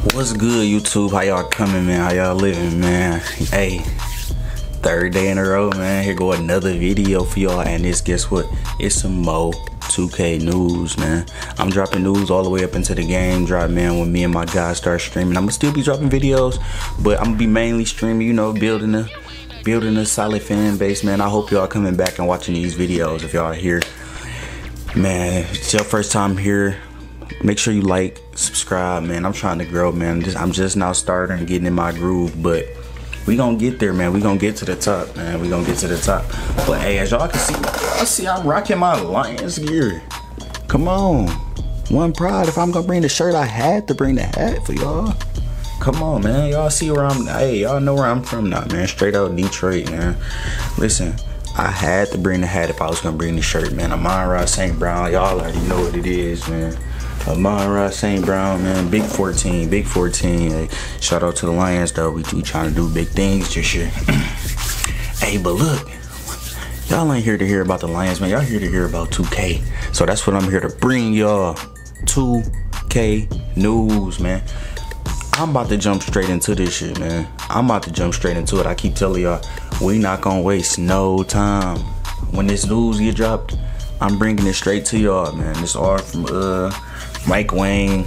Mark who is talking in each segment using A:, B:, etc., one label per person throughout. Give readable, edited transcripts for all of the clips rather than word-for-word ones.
A: What's good, YouTube? How y'all coming, man? How y'all living, man? Hey, third day in a row, man. Here go another video for y'all, and this, guess what? It's some more 2K news, man. I'm dropping news all the way up into the game drop, man. When me and my guys start streaming, I'm gonna still be dropping videos, but I'm gonna be mainly streaming. You know, building a solid fan base, man. I hope y'all coming back and watching these videos. If y'all are here, man, it's your first time here, make sure you like, subscribe, man. I'm trying to grow, man. I'm just now starting and getting in my groove, but we gonna get there, man. We gonna get to the top, man. We gonna get to the top. But hey, as y'all can see, I'm rocking my Lions gear. Come on, one pride. If I'm gonna bring the shirt, I had to bring the hat for y'all. Come on, man. Y'all see where I'm, hey, y'all know where I'm from now, man. Straight out Detroit, man. Listen, I had to bring the hat if I was gonna bring the shirt, man. Amon-Ra St. Brown, y'all already know what it is, man. Amon-Ra St. Brown, man. Big 14, big 14. Hey, shout out to the Lions, though. We trying to do big things this year. Hey, but look, y'all ain't here to hear about the Lions, man. Y'all here to hear about 2K. So that's what I'm here to bring y'all. 2K news, man. I'm about to jump straight into this shit, man. I'm about to jump straight into it. I keep telling y'all, we not gonna waste no time. When this news get dropped, I'm bringing it straight to y'all, man. It's all from Mike Wang,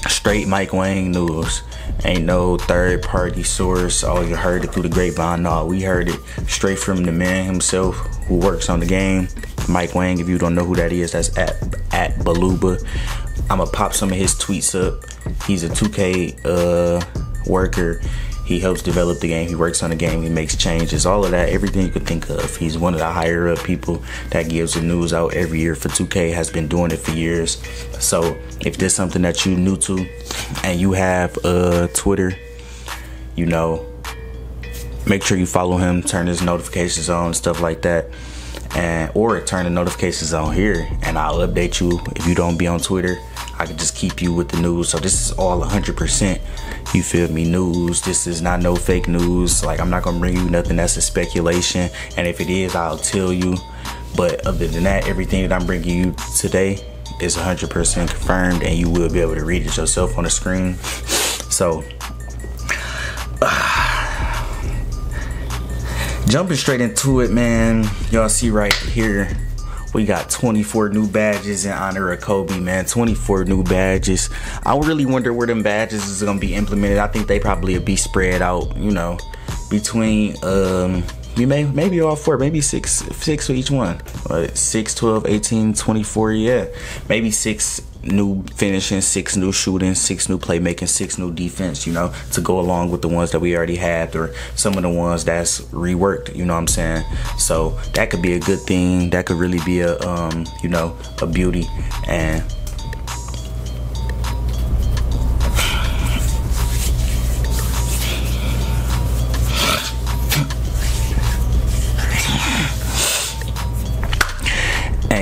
A: straight Mike Wang news. Ain't no third party source. Oh, you heard it through the grapevine. No, we heard it straight from the man himself who works on the game. Mike Wang, if you don't know who that is, that's at Baluba. I'ma pop some of his tweets up. He's a 2K worker. He helps develop the game. He works on the game. He makes changes. All of that, everything you could think of. He's one of the higher up people that gives the news out every year for 2K. Has been doing it for years. So if there's something that you new to and you have Twitter, you know, make sure you follow him. Turn his notifications on, stuff like that. Or turn the notifications on here, and I'll update you. If you don't be on Twitter, I can just keep you with the news. So this is all 100%, you feel me, news. This is not no fake news. Like, I'm not gonna bring you nothing that's a speculation, and if it is, I'll tell you. But other than that, everything that I'm bringing you today is 100% confirmed, and you will be able to read it yourself on the screen. So jumping straight into it, man. Y'all see right here, we got 24 new badges in honor of Kobe, man. 24 new badges. I really wonder where them badges is gonna be implemented. I think they probably will be spread out, you know, between maybe all four, maybe six for each one. 6, 12, 18, 24, yeah. Maybe 6 new finishing, 6 new shooting, 6 new playmaking, 6 new defense, you know, to go along with the ones that we already had, or some of the ones that's reworked, you know what I'm saying? So that could be a good thing. That could really be a you know, a beauty. And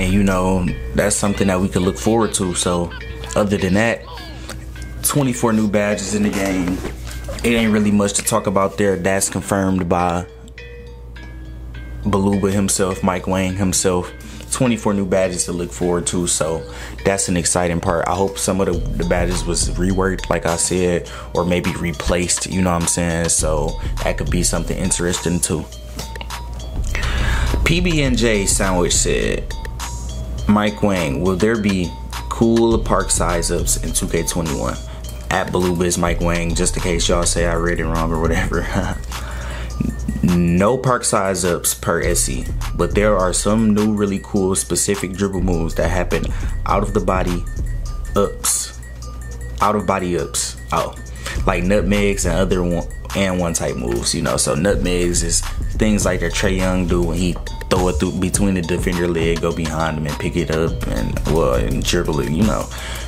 A: you know, that's something that we could look forward to. So other than that, 24 new badges in the game. It ain't really much to talk about there. That's confirmed by Baluba himself, Mike Wang himself. 24 new badges to look forward to, so that's an exciting part. I hope some of the badges was reworked, like I said, or maybe replaced, you know what I'm saying? So that could be something interesting too. PB&J Sandwich said, Mike Wang, will there be cool park size ups in 2K21? At Baluba is Mike Wang, just in case y'all say I read it wrong or whatever. No park size ups per SE, but there are some new really cool specific dribble moves that happen out of body ups. Oh, like nutmegs and other one type moves, you know. So nutmegs is things like that Trae Young do when he throw it through between the defender leg, go behind him and pick it up and dribble it, you know,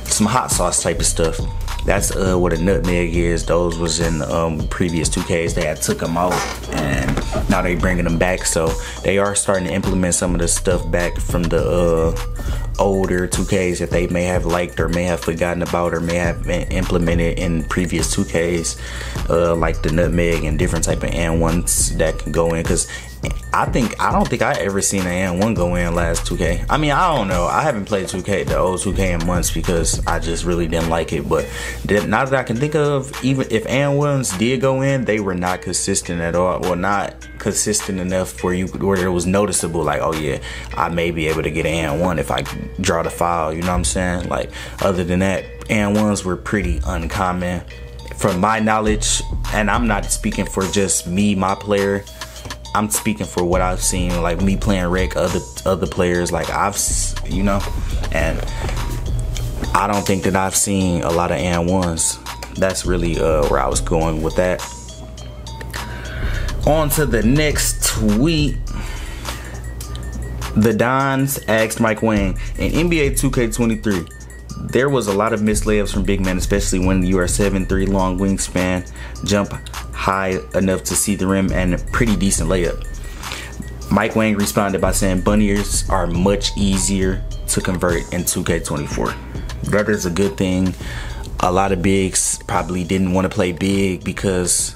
A: some hot sauce type of stuff. That's what a nutmeg is. Those was in previous 2Ks. They had took them out, and now they bringing them back. So they are starting to implement some of the stuff back from the older 2Ks that they may have liked or may have forgotten about or may have been implemented in previous 2Ks, like the nutmeg and different type of and ones that can go in. Because I don't think I ever seen an N1 go in last 2K. I mean, I don't know. I haven't played 2K, the old 2K in months because I just really didn't like it. But now that I can think of, even if N1s did go in, they were not consistent at all. Well, not consistent enough where it was noticeable. Like, oh yeah, I may be able to get an N1 if I draw the file. You know what I'm saying? Like, other than that, N1s were pretty uncommon from my knowledge. And I'm not speaking for just me, my player. I'm speaking for what I've seen, like me playing rec, other players, like you know, and I don't think that I've seen a lot of N1s. That's really where I was going with that. On to the next tweet. The Dons asked Mike Wang, in NBA 2K23, there was a lot of missed layups from big men, especially when you are 7'3" long wingspan, jump high enough to see the rim, and a pretty decent layup. Mike Wang responded by saying bunniers are much easier to convert in 2K24. That is a good thing. A lot of bigs probably didn't want to play big because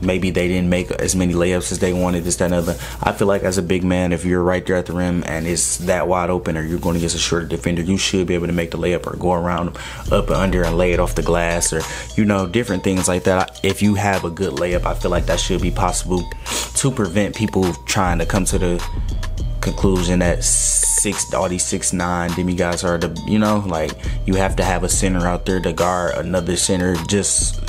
A: maybe they didn't make as many layups as they wanted, this, that, and other. I feel like as a big man, if you're right there at the rim and it's that wide open, or you're going against a shorter defender, you should be able to make the layup or go around them up and under and lay it off the glass, or, you know, different things like that. If you have a good layup, I feel like that should be possible to prevent people trying to come to the conclusion that all these 6'9" demigods are the, you know, like, you have to have a center out there to guard another center. Just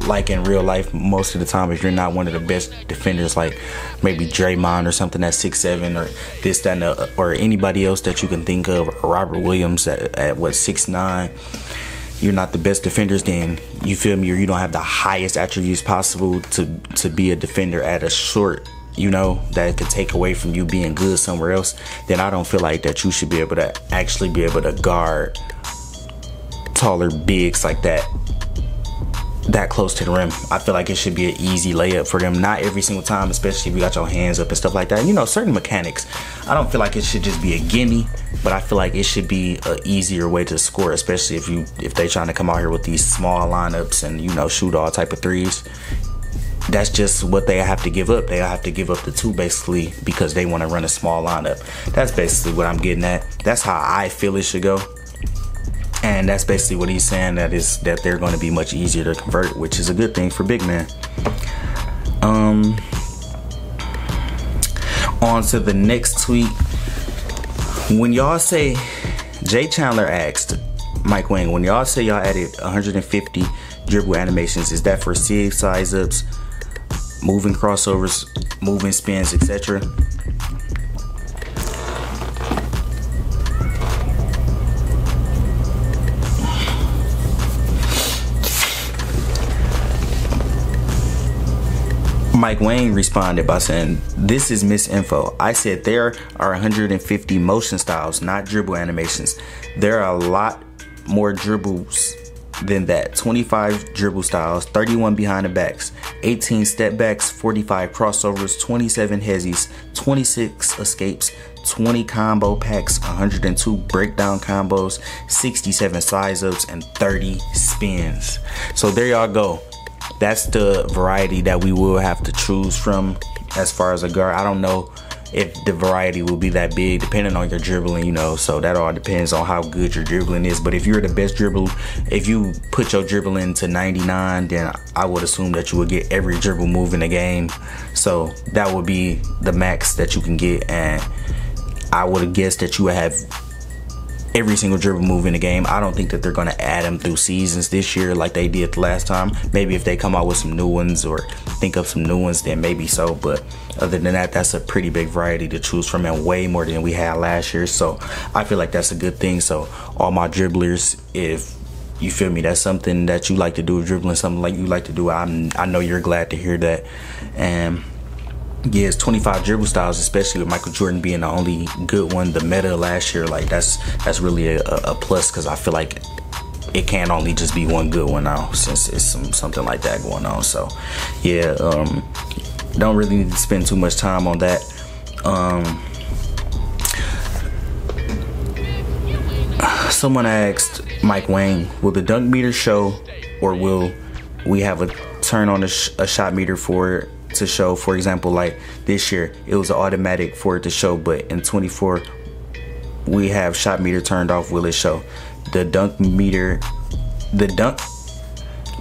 A: like in real life, most of the time, if you're not one of the best defenders, like maybe Draymond or something that's 6'7", or this, that, and or anybody else that you can think of, Robert Williams at what, 6'9", you're not the best defenders, then you feel me, or you don't have the highest attributes possible to be a defender at a short, you know, that could take away from you being good somewhere else, then I don't feel like that you should be able to actually be able to guard taller bigs like that close to the rim. I feel like it should be an easy layup for them. Not every single time, especially if you got your hands up and stuff like that. You know, certain mechanics. I don't feel like it should just be a gimme, but I feel like it should be an easier way to score, especially if they trying to come out here with these small lineups and, you know, shoot all type of threes. That's just what they have to give up. They have to give up the two, basically, because they want to run a small lineup. That's basically what I'm getting at. That's how I feel it should go. And that's basically what he's saying, that they're going to be much easier to convert, which is a good thing for big men. On to the next tweet. When y'all say, Jay Chandler asked Mike Wang, when y'all say y'all added 150 dribble animations, is that for sig size ups, moving crossovers, moving spins, etc.? Mike Wang responded by saying, this is misinfo. I said there are 150 motion styles, not dribble animations. There are a lot more dribbles than that. 25 dribble styles, 31 behind the backs, 18 step backs, 45 crossovers, 27 hezzies, 26 escapes, 20 combo packs, 102 breakdown combos, 67 size ups, and 30 spins. So there y'all go. That's the variety that we will have to choose from as far as a guard. I don't know if the variety will be that big, depending on your dribbling, you know, so that all depends on how good your dribbling is. But if you're the best dribbler, if you put your dribbling to 99, then I would assume that you would get every dribble move in the game. So that would be the max that you can get, and I would have guessed that you would have every single dribble move in the game. I don't think that they're going to add them through seasons this year like they did the last time. Maybe if they come out with some new ones or think of some new ones, then maybe so. But other than that, that's a pretty big variety to choose from, and way more than we had last year. So I feel like that's a good thing. So all my dribblers, if you feel me, that's something that you like to do, dribbling, something like you like to do, I know you're glad to hear that. And yeah, it's 25 dribble styles, especially with Michael Jordan being the only good one, the meta last year. Like that's really a plus, because I feel like it can't only just be one good one now, since it's something like that going on. So yeah, don't really need to spend too much time on that. Someone asked Mike Wang, will the dunk meter show, or will we have a turn on a shot meter for to show. For example, like this year, it was automatic for it to show, but in 24, we have shot meter turned off. Will it show? The dunk meter,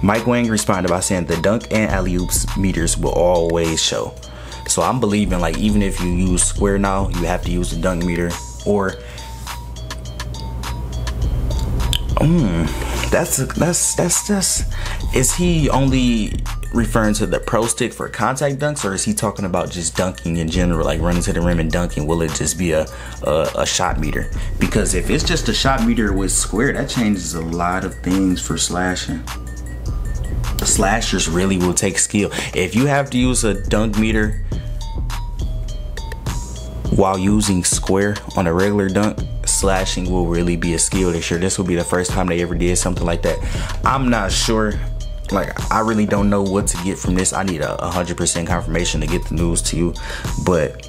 A: Mike Wang responded by saying the dunk and alley-oops meters will always show. So I'm believing, like, even if you use Square now, you have to use the dunk meter. Or that's is he only referring to the pro stick for contact dunks, or is he talking about just dunking in general, like running to the rim and dunking? Will it just be a shot meter? Because if it's just a shot meter with Square, that changes a lot of things for slashing. Slashers really will take skill. If you have to use a dunk meter while using Square on a regular dunk, slashing will really be a skill this year. This will be the first time they ever did something like that. I'm not sure. Like, I really don't know what to get from this. I need a 100% confirmation to get the news to you. But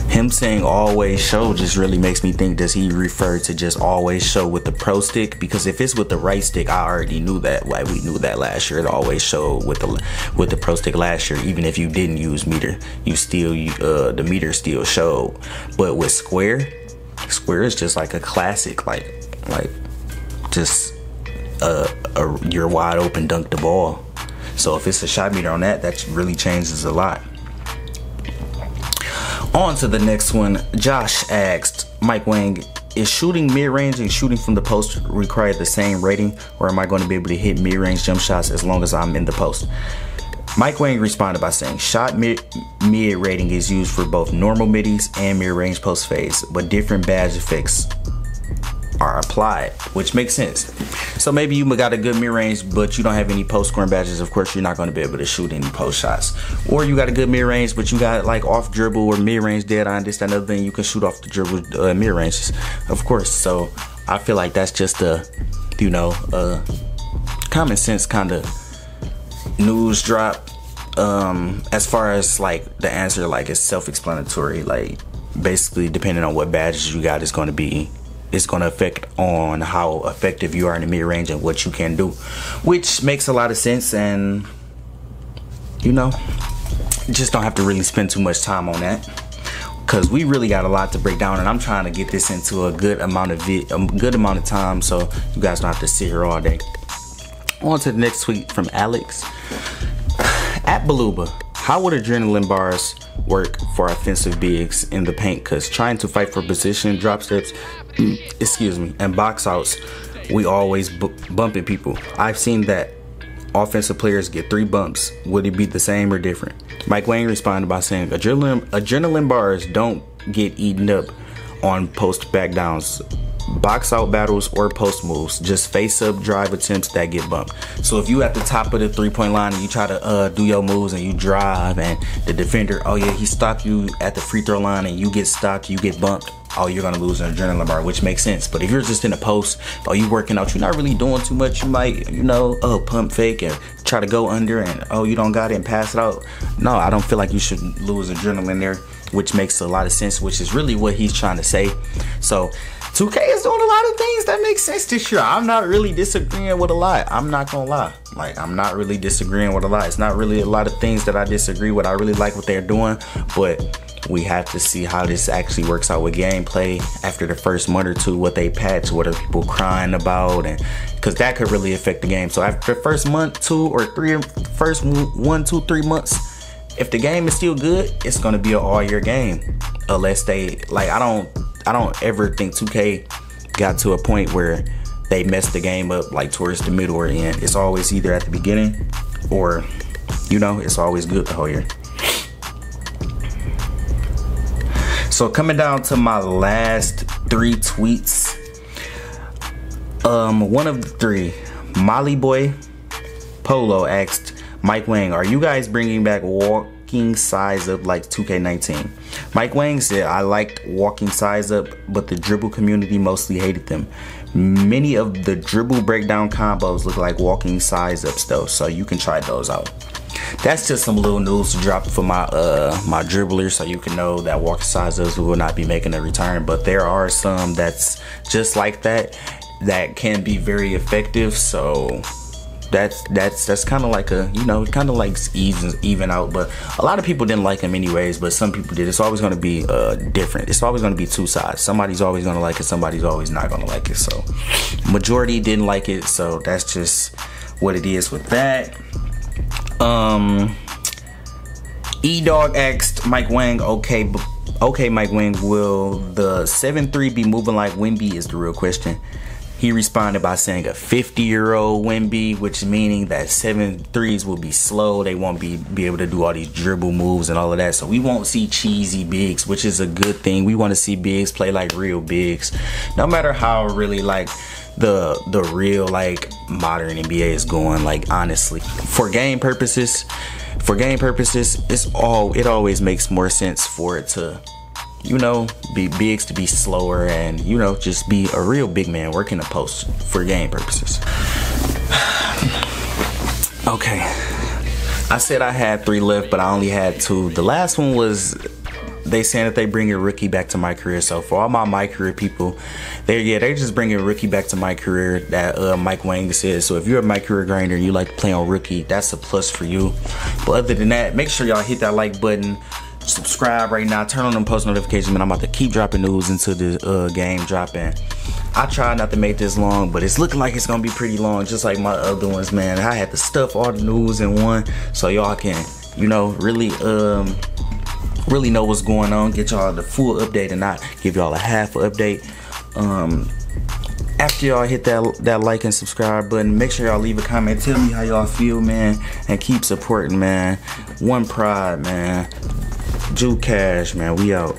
A: him saying always show just really makes me think, does he refer to just always show with the pro stick? Because if it's with the right stick, I already knew that. Like, we knew that last year. It always showed with the pro stick last year. Even if you didn't use meter, you still the meter still showed. But with Square is just like a classic, like just your wide open dunk the ball. So if it's a shot meter on that, that really changes a lot. On to the next one. Josh asked Mike Wang, is shooting mid-range and shooting from the post require the same rating, or am I going to be able to hit mid-range jump shots as long as I'm in the post? Mike Wang responded by saying, shot mid rating is used for both normal middies and mid-range post phase, but different badge effects are applied, which makes sense. So maybe you got a good mid-range, but you don't have any post scoring badges. Of course, you're not going to be able to shoot any post shots. Or you got a good mid-range, but you got like off dribble or mid-range dead on this, that, and other thing. You can shoot off the dribble mid-ranges, of course. So I feel like that's just a, common sense kind of news drop. As far as like the answer, like, it's self-explanatory. Like, basically, depending on what badges you got, it's going to affect on how effective you are in the mid-range and what you can do, which makes a lot of sense. And you just don't have to really spend too much time on that, because we really got a lot to break down, and I'm trying to get this into a good amount of time, so you guys don't have to sit here all day. On to the next tweet from Alex at Baluba. How would adrenaline bars work for offensive bigs in the paint? Because trying to fight for position, drop steps, and box outs, we always bumping people. I've seen that offensive players get 3 bumps. Would it be the same or different? Mike Wang responded by saying, adrenaline bars don't get eaten up on post back downs, box out battles, or post moves. Just face up drive attempts that get bumped. So if you at the top of the 3-point line and you try to do your moves and you drive, and the defender, oh yeah, he stopped you at the free throw line and you get stopped, you get bumped, oh, you're gonna lose an adrenaline bar, which makes sense. But if you're just in a post, or you working out, you're not really doing too much, you might, pump fake and try to go under, and you don't got it and pass it out. No, I don't feel like you should lose adrenaline there, which makes a lot of sense, which is really what he's trying to say. So 2K is doing a lot of things that make sense this year. I'm not really disagreeing with a lot. I'm not gonna lie. Like, I'm not really disagreeing with a lot. It's not really a lot of things that I disagree with. I really like what they're doing, but we have to see how this actually works out with gameplay after the first month or two, what they patch, what are people crying about, and because that could really affect the game. So after the first month, 2 or 3, first 1, 2, 3 months, if the game is still good, it's gonna be an all-year game. Unless they, like, I don't ever think 2K got to a point where they messed the game up like towards the middle or end. It's always either at the beginning or, it's always good the whole year. So coming down to my last 3 tweets. One of the 3, Molly Boy Polo asked Mike Wang, are you guys bringing back walking size up like 2K19. Mike Wang said, I liked walking size up, but the dribble community mostly hated them. Many of the dribble breakdown combos look like walking size ups though, so you can try those out. That's just some little news to drop for my my dribblers, so you can know that walking size ups will not be making a return. But there are some that's just like that can be very effective. So that's kind of like a, you know, kind of like even out. But a lot of people didn't like him anyways, but some people did. It's always going to be different. It's always going to be two sides. Somebody's always going to like it, somebody's always not going to like it. So majority didn't like it, so that's just what it is with that. E-Dog asked Mike Wang, okay Mike Wang, will the 7-3 be moving like Wemby is the real question. He responded by saying a 50-year-old Wemby, which meaning that 7-3s will be slow. They won't be able to do all these dribble moves and all of that. So we won't see cheesy bigs, which is a good thing. We want to see bigs play like real bigs. No matter how really like the real like modern NBA is going, like honestly. For game purposes, it always makes more sense for it to, you know, be bigs to be slower and, you know, just be a real big man working the post for game purposes. Okay, I said I had 3 left, but I only had 2. The last one was, they saying that they bring a rookie back to my career. So for all my career people, they're just bringing a rookie back to my career, that Mike Wang said. So if you're a my career grinder and you like to play on rookie, that's a plus for you. But other than that, make sure y'all hit that like button. Subscribe right now, turn on them post notifications, man. I'm about to keep dropping news into the game dropping. I try not to make this long, but it's looking like it's gonna be pretty long, just like my other ones, man. I had to stuff all the news in one so y'all can, you know, really know what's going on, get y'all the full update and not give y'all a half update. After y'all hit that like and subscribe button, make sure y'all leave a comment, tell me how y'all feel, man, and keep supporting, man. One Pride, man. Juke Cash, man, we out.